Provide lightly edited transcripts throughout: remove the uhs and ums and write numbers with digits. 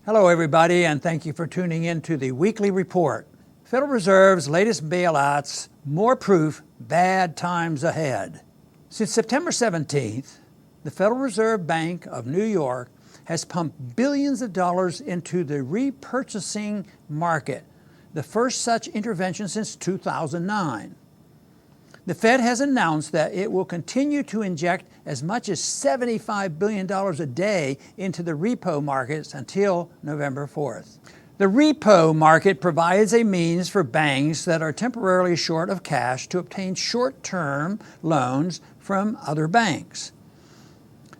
Hello everybody, and thank you for tuning in to the weekly report. Federal Reserve's latest bailouts, more proof, bad times ahead. Since September 17th, the Federal Reserve Bank of New York has pumped billions of dollars into the repurchasing market, the first such intervention since 2009. The Fed has announced that it will continue to inject as much as $75 billion a day into the repo markets until November 4th. The repo market provides a means for banks that are temporarily short of cash to obtain short-term loans from other banks.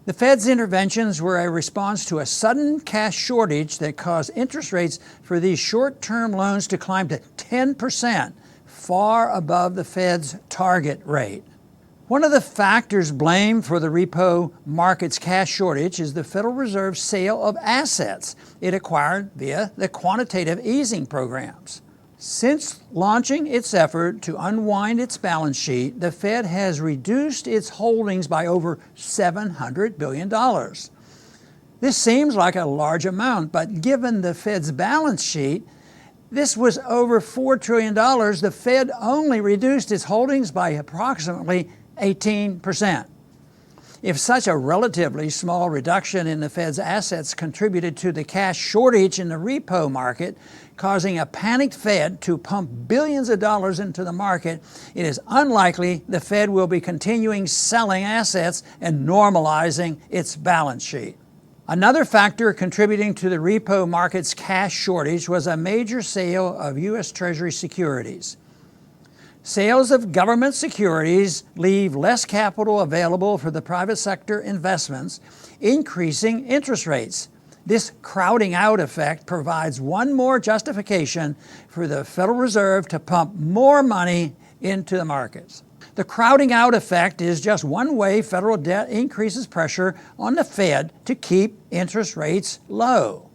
The Fed's interventions were a response to a sudden cash shortage that caused interest rates for these short-term loans to climb to 10%. Far above the Fed's target rate. One of the factors blamed for the repo market's cash shortage is the Federal Reserve's sale of assets it acquired via the quantitative easing programs. Since launching its effort to unwind its balance sheet, the Fed has reduced its holdings by over $700 billion. This seems like a large amount, but given the Fed's balance sheet, this was over $4 trillion. The Fed only reduced its holdings by approximately 18%. If such a relatively small reduction in the Fed's assets contributed to the cash shortage in the repo market, causing a panicked Fed to pump billions of dollars into the market, it is unlikely the Fed will be continuing selling assets and normalizing its balance sheet. Another factor contributing to the repo market's cash shortage was a major sale of U.S. Treasury securities. Sales of government securities leave less capital available for the private sector investments, increasing interest rates. This crowding out effect provides one more justification for the Federal Reserve to pump more money into the markets. The crowding out effect is just one way federal debt increases pressure on the Fed to keep interest rates low.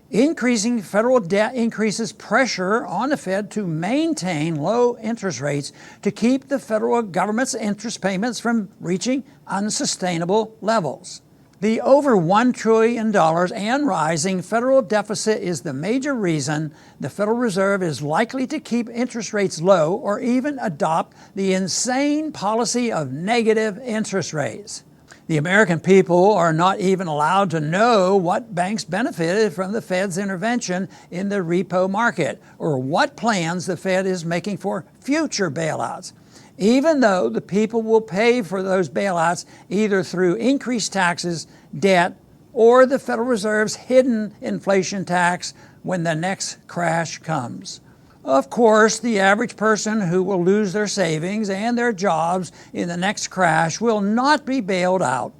Increasing federal debt increases pressure on the Fed to maintain low interest rates to keep the federal government's interest payments from reaching unsustainable levels. The over $1 trillion and rising federal deficit is the major reason the Federal Reserve is likely to keep interest rates low or even adopt the insane policy of negative interest rates. The American people are not even allowed to know what banks benefited from the Fed's intervention in the repo market or what plans the Fed is making for future bailouts, even though the people will pay for those bailouts either through increased taxes, debt, or the Federal Reserve's hidden inflation tax when the next crash comes. Of course, the average person who will lose their savings and their jobs in the next crash will not be bailed out.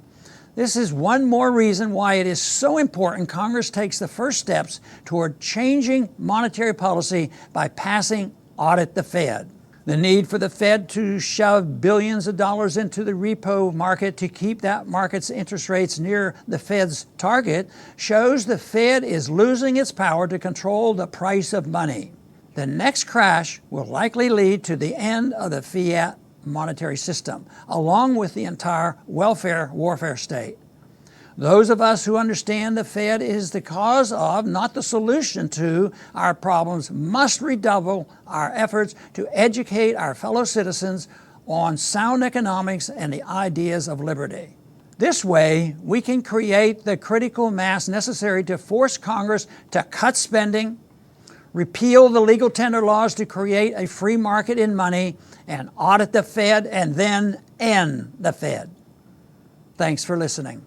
This is one more reason why it is so important Congress takes the first steps toward changing monetary policy by passing Audit the Fed. The need for the Fed to shove billions of dollars into the repo market to keep that market's interest rates near the Fed's target shows the Fed is losing its power to control the price of money. The next crash will likely lead to the end of the fiat monetary system, along with the entire welfare warfare state. Those of us who understand the Fed is the cause of, not the solution to, our problems must redouble our efforts to educate our fellow citizens on sound economics and the ideas of liberty. This way, we can create the critical mass necessary to force Congress to cut spending, repeal the legal tender laws to create a free market in money, and audit the Fed and then end the Fed. Thanks for listening.